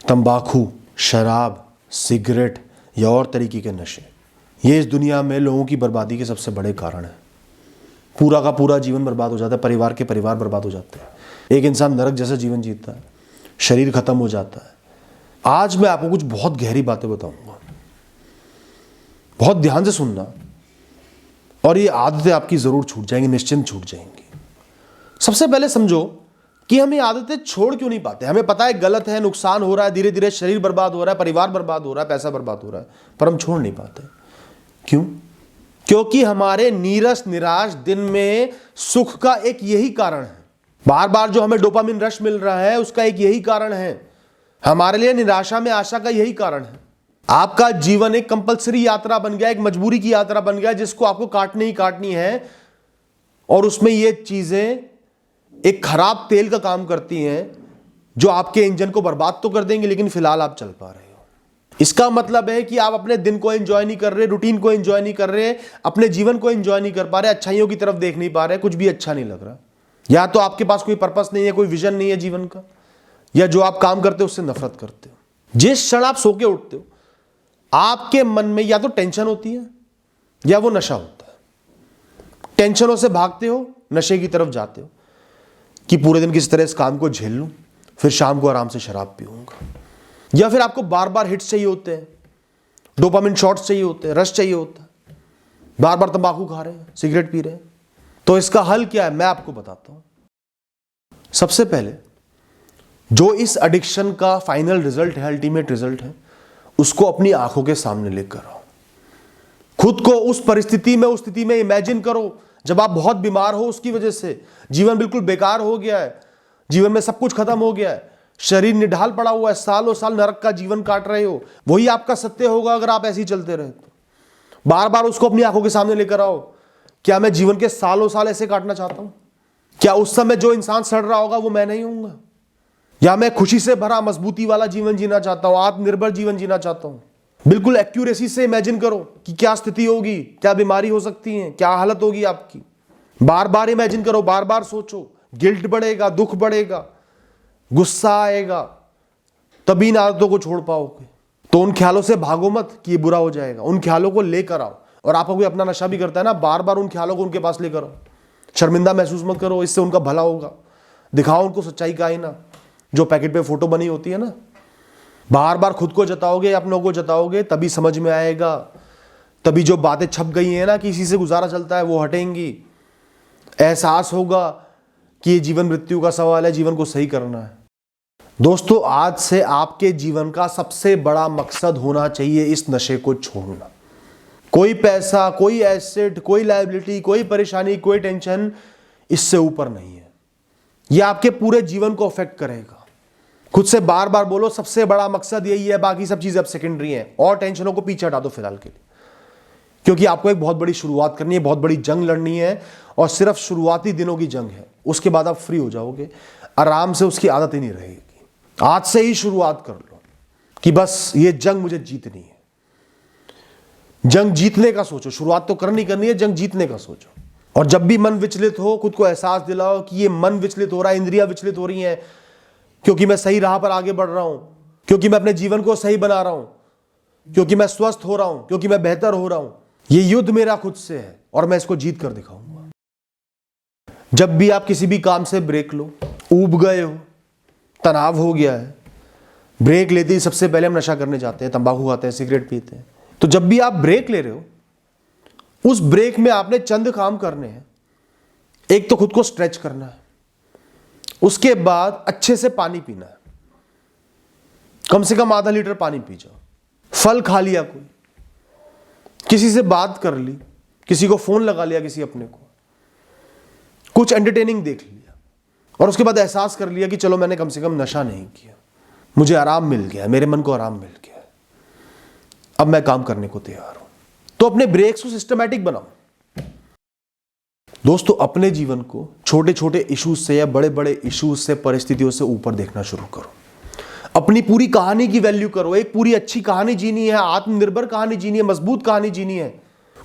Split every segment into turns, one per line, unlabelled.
तंबाकू, शराब, सिगरेट या और तरीके के नशे, ये इस दुनिया में लोगों की बर्बादी के सबसे बड़े कारण हैं। पूरा का पूरा जीवन बर्बाद हो जाता है, परिवार के परिवार बर्बाद हो जाते हैं, एक इंसान नरक जैसा जीवन जीता है, शरीर खत्म हो जाता है। आज मैं आपको कुछ बहुत गहरी बातें बताऊंगा, बहुत ध्यान से सुनना, और ये आदतें आपकी जरूर छूट जाएंगी, निश्चिंत छूट जाएंगी। सबसे पहले समझो कि हम ये आदतें छोड़ क्यों नहीं पाते। हमें पता है गलत है, नुकसान हो रहा है, धीरे धीरे शरीर बर्बाद हो रहा है, परिवार बर्बाद हो रहा है, पैसा बर्बाद हो रहा है, पर हम छोड़ नहीं पाते। क्यों? क्योंकि हमारे नीरस निराश दिन में सुख का एक यही कारण है। बार बार जो हमें डोपामिन रश मिल रहा है उसका एक यही कारण है। हमारे लिए निराशा में आशा का यही कारण है। आपका जीवन एक कंपल्सरी यात्रा बन गया, एक मजबूरी की यात्रा बन गया जिसको आपको काटनी ही काटनी है, और उसमें ये चीजें एक खराब तेल का काम करती हैं जो आपके इंजन को बर्बाद तो कर देंगे, लेकिन फिलहाल आप चल पा रहे हो। इसका मतलब है कि आप अपने दिन को एंजॉय नहीं कर रहे, रूटीन को एंजॉय नहीं कर रहे, अपने जीवन को एंजॉय नहीं कर पा रहे, अच्छाइयों की तरफ देख नहीं पा रहे, कुछ भी अच्छा नहीं लग रहा। या तो आपके पास कोई पर्पस नहीं है, कोई विजन नहीं है जीवन का, या जो आप काम करते हो उससे नफरत करते हो। जिस क्षण आप सो के उठते हो आपके मन में या तो टेंशन होती है या वो नशा होता है। टेंशनों से भागते हो, नशे की तरफ जाते हो कि पूरे दिन किस तरह इस काम को झेल लूं, फिर शाम को आराम से शराब पीऊंगा। या फिर आपको बार बार हिट्स चाहिए होते हैं, डोपामिन शॉट्स चाहिए होते हैं, रश चाहिए होता है, बार बार तंबाकू खा रहे हैं, सिगरेट पी रहे हैं। तो इसका हल क्या है मैं आपको बताता हूं। सबसे पहले जो इस एडिक्शन का फाइनल रिजल्ट है, अल्टीमेट रिजल्ट है, उसको अपनी आंखों के सामने लेकर आओ। खुद को उस परिस्थिति में, उस स्थिति में इमेजिन करो जब आप बहुत बीमार हो, उसकी वजह से जीवन बिल्कुल बेकार हो गया है, जीवन में सब कुछ खत्म हो गया है, शरीर निढाल पड़ा हुआ है, सालों साल नरक का जीवन काट रहे हो। वही आपका सत्य होगा अगर आप ऐसे ही चलते रहे तो। बार बार उसको अपनी आंखों के सामने लेकर आओ। क्या मैं जीवन के सालों साल ऐसे काटना चाहता हूं? क्या उस समय जो इंसान सड़ रहा होगा वो मैं नहीं होऊंगा? या मैं खुशी से भरा मजबूती वाला जीवन जीना चाहता हूं, आत्मनिर्भर जीवन जीना चाहता हूं? बिल्कुल एक्यूरेसी से इमेजिन करो कि क्या स्थिति होगी, क्या बीमारी हो सकती है, क्या हालत होगी आपकी। बार बार इमेजिन करो, बार बार सोचो। गिल्ट बढ़ेगा, दुख बढ़ेगा, गुस्सा आएगा, तभी इन आदतों को छोड़ पाओगे। तो उन ख्यालों से भागो मत कि ये बुरा हो जाएगा, उन ख्यालों को लेकर आओ। और आपको कोई अपना नशा भी करता है ना, बार बार उन ख्यालों को उनके पास लेकर आओ। शर्मिंदा महसूस मत करो, इससे उनका भला होगा। दिखाओ उनको सच्चाई का आईना, जो पैकेट पे फोटो बनी होती है ना। बार बार खुद को जताओगे, अपनों को जताओगे, तभी समझ में आएगा, तभी जो बातें छप गई हैं ना कि इसी से गुजारा चलता है वो हटेंगी। एहसास होगा कि ये जीवन मृत्यु का सवाल है, जीवन को सही करना है। दोस्तों, आज से आपके जीवन का सबसे बड़ा मकसद होना चाहिए इस नशे को छोड़ना। कोई पैसा, कोई एसेट, कोई लायबिलिटी, कोई परेशानी, कोई टेंशन इससे ऊपर नहीं है। यह आपके पूरे जीवन को अफेक्ट करेगा। खुद से बार बार बोलो, सबसे बड़ा मकसद यही है, बाकी सब चीजें अब सेकेंडरी हैं, और टेंशनों को पीछे हटा दो फिलहाल के लिए। क्योंकि आपको एक बहुत बड़ी शुरुआत करनी है, बहुत बड़ी जंग लड़नी है, और सिर्फ शुरुआती दिनों की जंग है। उसके बाद आप फ्री हो जाओगे, आराम से उसकी आदत ही नहीं रहेगी। आज से ही शुरुआत कर लो कि बस ये जंग मुझे जीतनी है। जंग जीतने का सोचो, शुरुआत तो करनी है, जंग जीतने का सोचो। और जब भी मन विचलित हो, खुद को एहसास दिलाओ कि ये मन विचलित हो रहा है, इंद्रियां विचलित हो रही हैं, क्योंकि मैं सही राह पर आगे बढ़ रहा हूं, क्योंकि मैं अपने जीवन को सही बना रहा हूं, क्योंकि मैं स्वस्थ हो रहा हूं, क्योंकि मैं बेहतर हो रहा हूं। ये युद्ध मेरा खुद से है और मैं इसको जीत कर दिखाऊंगा। जब भी आप किसी भी काम से ब्रेक लो, ऊब गए हो, तनाव हो गया है, ब्रेक लेते ही सबसे पहले हम नशा करने जाते हैं, तंबाकू खाते हैं, सिगरेट पीते हैं। तो जब भी आप ब्रेक ले रहे हो, उस ब्रेक में आपने चंद काम करने हैं। एक तो खुद को स्ट्रेच करना है, उसके बाद अच्छे से पानी पीना है, कम से कम आधा लीटर पानी पी जाओ। फल खा लिया, कोई किसी से बात कर ली, किसी को फोन लगा लिया, किसी अपने को कुछ एंटरटेनिंग देख लिया, और उसके बाद एहसास कर लिया कि चलो मैंने कम से कम नशा नहीं किया, मुझे आराम मिल गया, मेरे मन को आराम मिल गया, अब मैं काम करने को तैयार हूं। तो अपने ब्रेक्स को सिस्टमैटिक बनाओ। दोस्तों, अपने जीवन को छोटे छोटे इश्यूज से या बड़े बड़े इश्यूज से, परिस्थितियों से ऊपर देखना शुरू करो। अपनी पूरी कहानी की वैल्यू करो। एक पूरी अच्छी कहानी जीनी है, आत्मनिर्भर कहानी जीनी है, मजबूत कहानी जीनी है,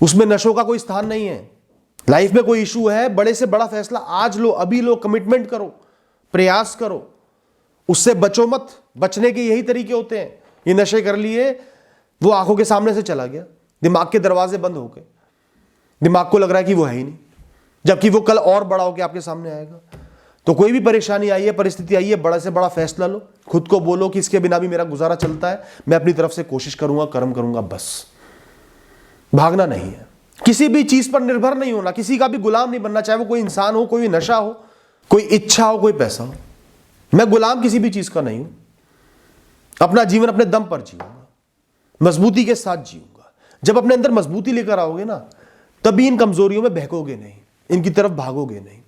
उसमें नशों का कोई स्थान नहीं है। लाइफ में कोई इशू है, बड़े से बड़ा फैसला आज लो, अभी लो, कमिटमेंट करो, प्रयास करो, उससे बचो मत। बचने के यही तरीके होते हैं। ये नशे कर लिए, वो आंखों के सामने से चला गया, दिमाग के दरवाजे बंद हो गए, दिमाग को लग रहा है कि वो है ही नहीं, जबकि वो कल और बड़ा होकर आपके सामने आएगा। तो कोई भी परेशानी आई है, परिस्थिति आई है, बड़ा से बड़ा फैसला लो, खुद को बोलो कि इसके बिना भी मेरा गुजारा चलता है, मैं अपनी तरफ से कोशिश करूंगा, कर्म करूंगा, बस। भागना नहीं है, किसी भी चीज पर निर्भर नहीं होना, किसी का भी गुलाम नहीं बनना, चाहे वो कोई इंसान हो, कोई नशा हो, कोई इच्छा हो, कोई पैसा हो। मैं गुलाम किसी भी चीज का नहीं हूं। अपना जीवन अपने दम पर जीऊंगा, मजबूती के साथ जीऊंगा। जब अपने अंदर मजबूती लेकर आओगे ना, तभी इन कमजोरियों में बहकोगे नहीं, इनकी तरफ भागोगे नहीं।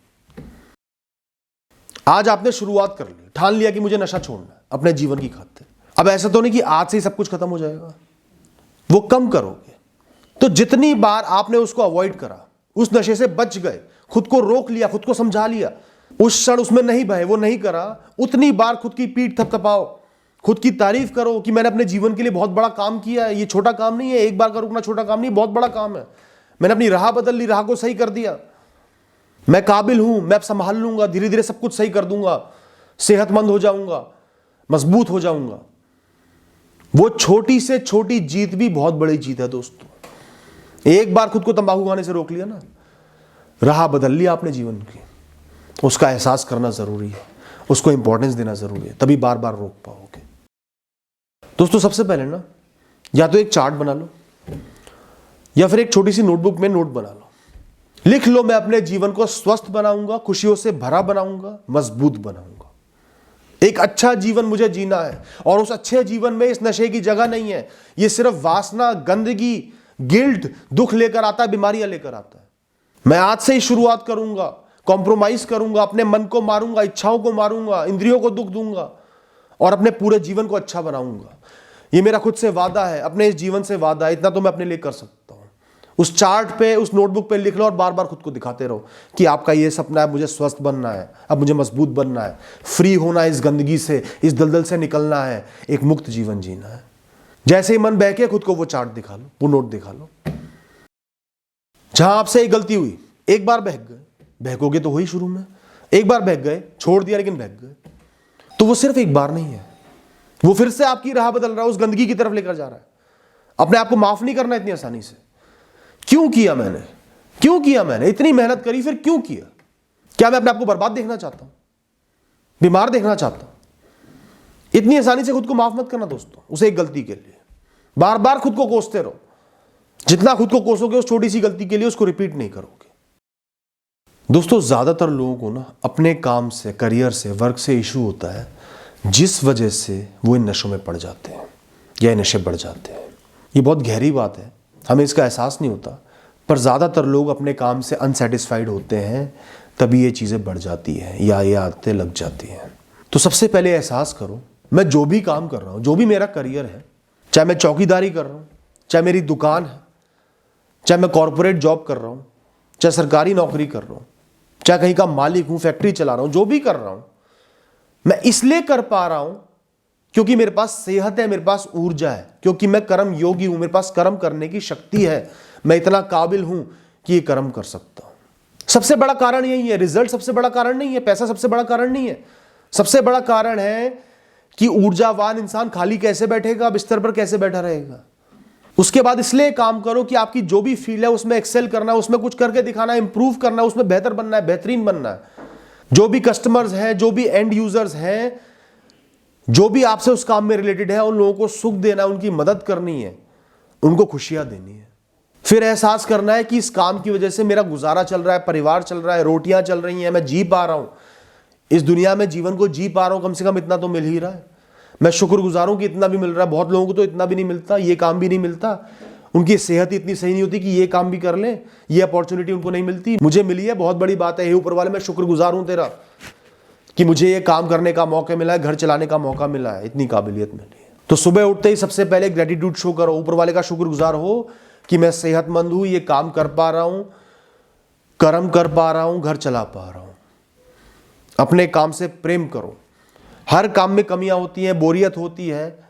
आज आपने शुरुआत कर ली, ठान लिया कि मुझे नशा छोड़ना है अपने जीवन की खातिर। अब ऐसा तो नहीं कि आज से ही सब कुछ खत्म हो जाएगा, वो कम करोगे। तो जितनी बार आपने उसको अवॉइड करा, उस नशे से बच गए, खुद को रोक लिया, खुद को समझा लिया, उस क्षण उसमें नहीं बहे, वो नहीं करा, उतनी बार खुद की पीठ थपथपाओ, खुद की तारीफ करो कि मैंने अपने जीवन के लिए बहुत बड़ा काम किया है। ये छोटा काम नहीं है, एक बार का रुकना छोटा काम नहीं, बहुत बड़ा काम है। मैंने अपनी राह बदल ली, राह को सही कर दिया, मैं काबिल हूं, मैं अब संभाल लूंगा, धीरे धीरे सब कुछ सही कर दूंगा, सेहतमंद हो जाऊंगा, मजबूत हो जाऊंगा। वो छोटी से छोटी जीत भी बहुत बड़ी जीत है दोस्तों। एक बार खुद को तंबाकू खाने से रोक लिया ना, राह बदल लिया आपने जीवन की। उसका एहसास करना जरूरी है, उसको इंपॉर्टेंस देना जरूरी है, तभी बार बार रोक पाओगे। दोस्तों सबसे पहले ना, या तो एक चार्ट बना लो, या फिर एक छोटी सी नोटबुक में नोट बना लो, लिख लो मैं अपने जीवन को स्वस्थ बनाऊंगा, खुशियों से भरा बनाऊंगा, मजबूत बनाऊंगा। एक अच्छा जीवन मुझे जीना है, और उस अच्छे जीवन में इस नशे की जगह नहीं है। ये सिर्फ वासना, गंदगी, गिल्ट, दुख लेकर आता है, बीमारियां लेकर आता है। मैं आज से ही शुरुआत करूंगा, कॉम्प्रोमाइज करूंगा, अपने मन को मारूंगा, इच्छाओं को मारूंगा, इंद्रियों को दुख दूंगा, और अपने पूरे जीवन को अच्छा बनाऊंगा। ये मेरा खुद से वादा है, अपने इस जीवन से वादा है, इतना तो मैं अपने लिए कर सकता हूं। उस चार्ट पे, उस नोटबुक पे लिख लो, और बार बार खुद को दिखाते रहो कि आपका ये सपना है, मुझे स्वस्थ बनना है, अब मुझे मजबूत बनना है, फ्री होना है इस गंदगी से, इस दलदल से निकलना है, एक मुक्त जीवन जीना है। जैसे ही मन बहके खुद को वो चार्ट दिखा लो, वो नोट दिखा लो। जहां आपसे एक गलती हुई, एक बार बहक गए, बहकोगे तो वही शुरू में, एक बार बहक गए, छोड़ दिया लेकिन बहक गए, तो वो सिर्फ एक बार नहीं है, वो फिर से आपकी राह बदल रहा है, उस गंदगी की तरफ लेकर जा रहा है। अपने आप को माफ नहीं करना इतनी आसानी से। क्यों किया मैंने, क्यों किया मैंने, इतनी मेहनत करी, फिर क्यों किया? क्या मैं अपने आप को बर्बाद देखना चाहता हूं, बीमार देखना चाहता हूं? इतनी आसानी से खुद को माफ मत करना दोस्तों, उसे एक गलती के लिए। बार बार खुद को कोसते रहो, जितना खुद को कोसोगे उस छोटी सी गलती के लिए उसको रिपीट नहीं करोगे। दोस्तों ज्यादातर लोगों को ना अपने काम से, करियर से, वर्क से इशू होता है, जिस वजह से वो इन नशों में पड़ जाते हैं या ये नशे बढ़ जाते हैं। ये बहुत गहरी बात है, हमें इसका एहसास नहीं होता, पर ज़्यादातर लोग अपने काम से अनसेटिस्फाइड होते हैं, तभी ये चीज़ें बढ़ जाती हैं या ये आदतें लग जाती हैं। तो सबसे पहले एहसास करो, मैं जो भी काम कर रहा हूँ, जो भी मेरा करियर है, चाहे मैं चौकीदारी कर रहा हूँ, चाहे मेरी दुकान है, चाहे मैं कॉरपोरेट जॉब कर रहा हूँ, चाहे सरकारी नौकरी कर रहा हूँ, चाहे कहीं का मालिक हूँ, फैक्ट्री चला रहा हूँ, जो भी कर रहा हूँ, मैं इसलिए कर पा रहा हूँ क्योंकि मेरे पास सेहत है, मेरे पास ऊर्जा है, क्योंकि मैं कर्म योगी हूं, मेरे पास कर्म करने की शक्ति है, मैं इतना काबिल हूं कि ये कर्म कर सकता हूं। सबसे बड़ा कारण यही है। रिजल्ट सबसे बड़ा कारण नहीं है, पैसा सबसे बड़ा कारण नहीं है। सबसे बड़ा कारण है कि ऊर्जावान इंसान खाली कैसे बैठेगा, बिस्तर पर कैसे बैठा रहेगा। उसके बाद इसलिए काम करो कि आपकी जो भी फील्ड है उसमें एक्सेल करना है, उसमें कुछ करके दिखाना है, इंप्रूव करना है, उसमें बेहतर बनना है, बेहतरीन बनना है। जो भी कस्टमर्स हैं, जो भी एंड यूजर्स हैं, जो भी आपसे उस काम में रिलेटेड है, उन लोगों को सुख देना है, उनकी मदद करनी है, उनको खुशियां देनी है। फिर एहसास करना है कि इस काम की वजह से मेरा गुजारा चल रहा है, परिवार चल रहा है, रोटियां चल रही हैं, मैं जी पा रहा हूं, इस दुनिया में जीवन को जी पा रहा हूं, कम से कम इतना तो मिल ही रहा है। मैं शुक्रगुजार हूं कि इतना भी मिल रहा है। बहुत लोगों को तो इतना भी नहीं मिलता, ये काम भी नहीं मिलता, उनकी सेहत इतनी सही नहीं होती कि ये काम भी कर लें, ये अपॉर्चुनिटी उनको नहीं मिलती। मुझे मिली है, बहुत बड़ी बात है। हे ऊपर वाले, मैं शुक्रगुजार हूं तेरा कि मुझे ये काम करने का मौका मिला है, घर चलाने का मौका मिला है, इतनी काबिलियत मिली है। तो सुबह उठते ही सबसे पहले ग्रेटिट्यूड शो करो, ऊपर वाले का शुक्रगुजार हो कि मैं सेहतमंद हूं, ये काम कर पा रहा हूं, कर्म कर पा रहा हूं, घर चला पा रहा हूं। अपने काम से प्रेम करो। हर काम में कमियां होती हैं, बोरियत होती है,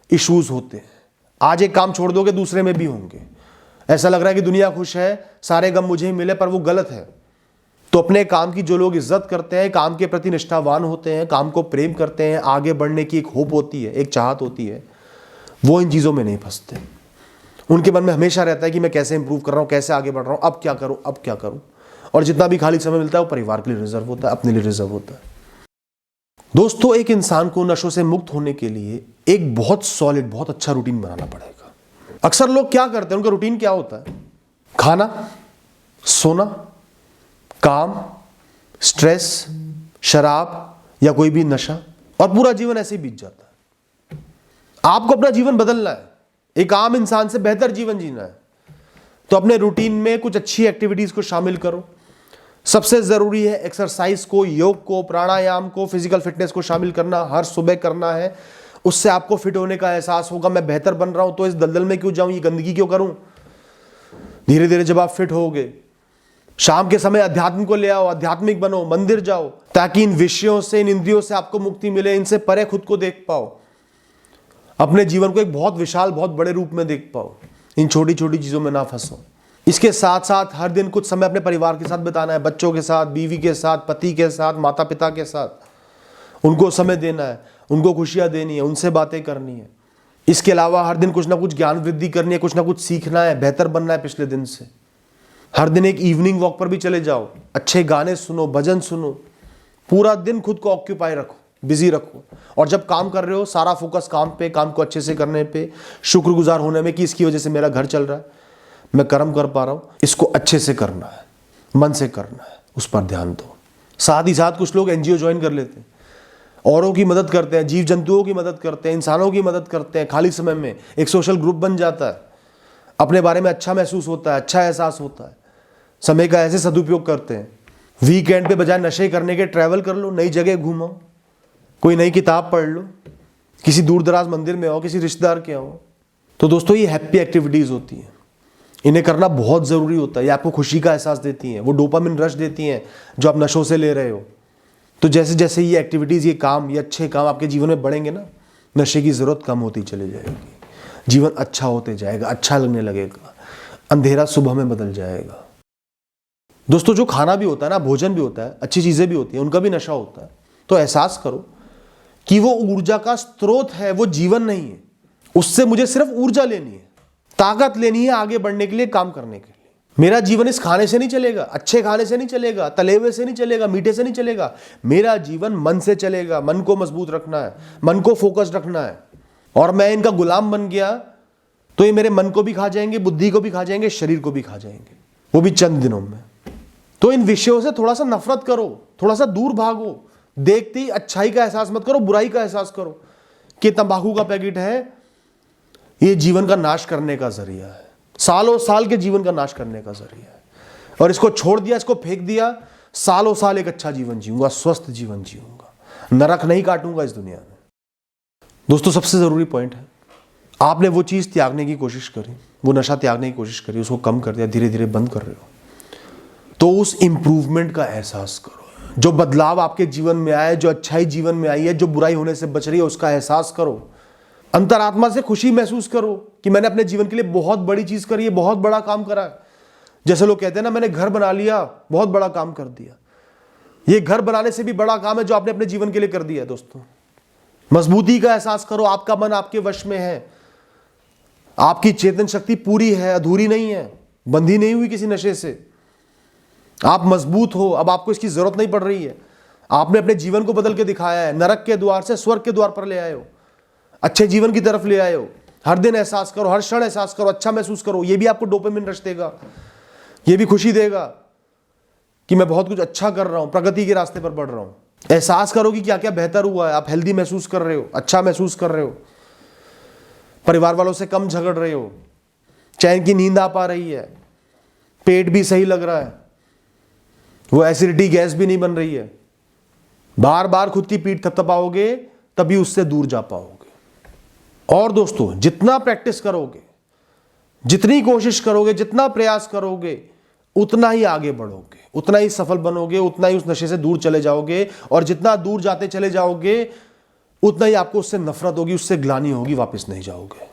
इश्यूज होते हैं। आज एक काम छोड़ दोगे दूसरे में भी होंगे। ऐसा लग रहा है कि दुनिया खुश है, सारे गम मुझे ही मिले, पर वो गलत है। तो अपने काम की जो लोग इज्जत करते हैं, काम के प्रति निष्ठावान होते हैं, काम को प्रेम करते हैं, आगे बढ़ने की एक होप होती है, एक चाहत होती है, वो इन चीज़ों में नहीं फंसते। उनके मन में हमेशा रहता है कि मैं कैसे इंप्रूव कर रहा हूँ, कैसे आगे बढ़ रहा हूँ, अब क्या करूँ, अब क्या करूँ। और जितना भी खाली समय मिलता है वो परिवार के लिए रिजर्व होता है, अपने लिए रिजर्व होता है। दोस्तों, एक इंसान को नशों से मुक्त होने के लिए एक बहुत सॉलिड, बहुत अच्छा रूटीन बनाना पड़ेगा। अक्सर लोग क्या करते हैं, उनका रूटीन क्या होता है? खाना, सोना, काम, स्ट्रेस, शराब या कोई भी नशा, और पूरा जीवन ऐसे ही बीत जाता है। आपको अपना जीवन बदलना है, एक आम इंसान से बेहतर जीवन जीना है, तो अपने रूटीन में कुछ अच्छी एक्टिविटीज को शामिल करो। सबसे जरूरी है एक्सरसाइज को, योग को, प्राणायाम को, फिजिकल फिटनेस को शामिल करना, हर सुबह करना है। उससे आपको फिट होने का एहसास होगा। मैं बेहतर बन रहा हूं तो इस दलदल में क्यों जाऊं, ये गंदगी क्यों करूं। धीरे धीरे जब आप फिट होगे, शाम के समय अध्यात्म को ले आओ, आध्यात्मिक बनो, मंदिर जाओ, ताकि इन विषयों से, इन इंद्रियों से आपको मुक्ति मिले, इनसे परे खुद को देख पाओ, अपने जीवन को एक बहुत विशाल, बहुत बड़े रूप में देख पाओ, इन छोटी छोटी चीजों में ना फंसो। इसके साथ साथ हर दिन कुछ समय अपने परिवार के साथ बिताना है, बच्चों के साथ, बीवी के साथ, पति के साथ, माता पिता के साथ। उनको समय देना है, उनको खुशियां देनी है, उनसे बातें करनी है। इसके अलावा हर दिन कुछ ना कुछ ज्ञान वृद्धि करनी है, कुछ ना कुछ सीखना है, बेहतर बनना है पिछले दिन से। हर दिन एक इवनिंग वॉक पर भी चले जाओ, अच्छे गाने सुनो, भजन सुनो, पूरा दिन खुद को ऑक्यूपाई रखो, बिजी रखो। और जब काम कर रहे हो, सारा फोकस काम पे, काम को अच्छे से करने पे, शुक्रगुजार होने में कि इसकी वजह से मेरा घर चल रहा है, मैं कर्म कर पा रहा हूं, इसको अच्छे से करना है, मन से करना है, उस पर ध्यान दो। साथ ही साथ कुछ लोग एनजीओ ज्वाइन कर लेते हैं, औरों की मदद करते हैं, जीव जंतुओं की मदद करते हैं, इंसानों की मदद करते हैं। खाली समय में एक सोशल ग्रुप बन जाता है, अपने बारे में अच्छा महसूस होता है, अच्छा एहसास होता है। समय का ऐसे सदुपयोग करते हैं। वीकेंड पे बजाय नशे करने के ट्रैवल कर लो, नई जगह घूमो, कोई नई किताब पढ़ लो, किसी दूर दराज मंदिर में आओ, किसी रिश्तेदार के आओ। तो दोस्तों, ये हैप्पी एक्टिविटीज होती हैं, इन्हें करना बहुत ज़रूरी होता है। ये आपको खुशी का एहसास देती हैं, वो डोपामिन रश देती हैं जो आप नशों से ले रहे हो। तो जैसे जैसे ये एक्टिविटीज़, ये काम, ये अच्छे काम आपके जीवन में बढ़ेंगे ना, नशे की ज़रूरत कम होती चली जाएगी, जीवन अच्छा होते जाएगा, अच्छा लगने लगेगा, अंधेरा सुबह में बदल जाएगा। दोस्तों, जो खाना भी होता है ना, भोजन भी होता है, अच्छी चीज़ें भी होती हैं, उनका भी नशा होता है। तो एहसास करो कि वो ऊर्जा का स्रोत है, वो जीवन नहीं है। उससे मुझे सिर्फ ऊर्जा लेनी है, ताकत लेनी है आगे बढ़ने के लिए, काम करने के लिए। मेरा जीवन इस खाने से नहीं चलेगा, अच्छे खाने से नहीं चलेगा, तले हुए से नहीं चलेगा, मीठे से नहीं चलेगा। मेरा जीवन मन से चलेगा। मन को मजबूत रखना है, मन को फोकस रखना है। और मैं इनका गुलाम बन गया तो ये मेरे मन को भी खा जाएंगे, बुद्धि को भी खा जाएंगे, शरीर को भी खा जाएंगे, वो भी चंद दिनों में। तो इन विषयों से थोड़ा सा नफरत करो, थोड़ा सा दूर भागो। देखते ही अच्छाई का एहसास मत करो, बुराई का एहसास करो कि तंबाकू का पैकेट है, ये जीवन का नाश करने का जरिया है, सालों साल के जीवन का नाश करने का जरिया है। और इसको छोड़ दिया, इसको फेंक दिया, सालों साल एक अच्छा जीवन जीऊंगा, स्वस्थ जीवन जीऊंगा, नरक नहीं काटूंगा इस दुनिया में। दोस्तों, सबसे जरूरी पॉइंट है, आपने वो चीज त्यागने की कोशिश करी, वो नशा त्यागने की कोशिश करी, उसको कम कर दिया, धीरे धीरे बंद कर रहे हो, तो उस इंप्रूवमेंट का एहसास करो। जो बदलाव आपके जीवन में आया है, जो अच्छाई जीवन में आई है, जो बुराई होने से बच रही है, उसका एहसास करो। अंतरात्मा से खुशी महसूस करो कि मैंने अपने जीवन के लिए बहुत बड़ी चीज करी है, बहुत बड़ा काम करा है। जैसे लोग कहते हैं ना, मैंने घर बना लिया, बहुत बड़ा काम कर दिया। ये घर बनाने से भी बड़ा काम है जो आपने अपने जीवन के लिए कर दिया है। दोस्तों, मजबूती का एहसास करो। आपका मन आपके वश में है, आपकी चेतन शक्ति पूरी है, अधूरी नहीं है, बंधी नहीं हुई किसी नशे से। आप मजबूत हो, अब आपको इसकी जरूरत नहीं पड़ रही है। आपने अपने जीवन को बदल के दिखाया है, नरक के द्वार से स्वर्ग के द्वार पर ले आए हो, अच्छे जीवन की तरफ ले आए हो। हर दिन एहसास करो, हर क्षण एहसास करो, अच्छा महसूस करो। ये भी आपको डोपामिन रश देगा, ये भी खुशी देगा कि मैं बहुत कुछ अच्छा कर रहा हूं, प्रगति के रास्ते पर बढ़ रहा हूं। एहसास करो कि क्या क्या बेहतर हुआ है, आप हेल्दी महसूस कर रहे हो, अच्छा महसूस कर रहे हो, परिवार वालों से कम झगड़ रहे हो, चैन की नींद आ पा रही है, पेट भी सही लग रहा है, वो एसिडिटी गैस भी नहीं बन रही है। बार बार खुद की पीठ थपथपाओगे तभी उससे दूर जा पाओगे। और दोस्तों, जितना प्रैक्टिस करोगे, जितनी कोशिश करोगे, जितना प्रयास करोगे, उतना ही आगे बढ़ोगे, उतना ही सफल बनोगे, उतना ही उस नशे से दूर चले जाओगे। और जितना दूर जाते चले जाओगे, उतना ही आपको उससे नफरत होगी, उससे ग्लानि होगी, वापस नहीं जाओगे।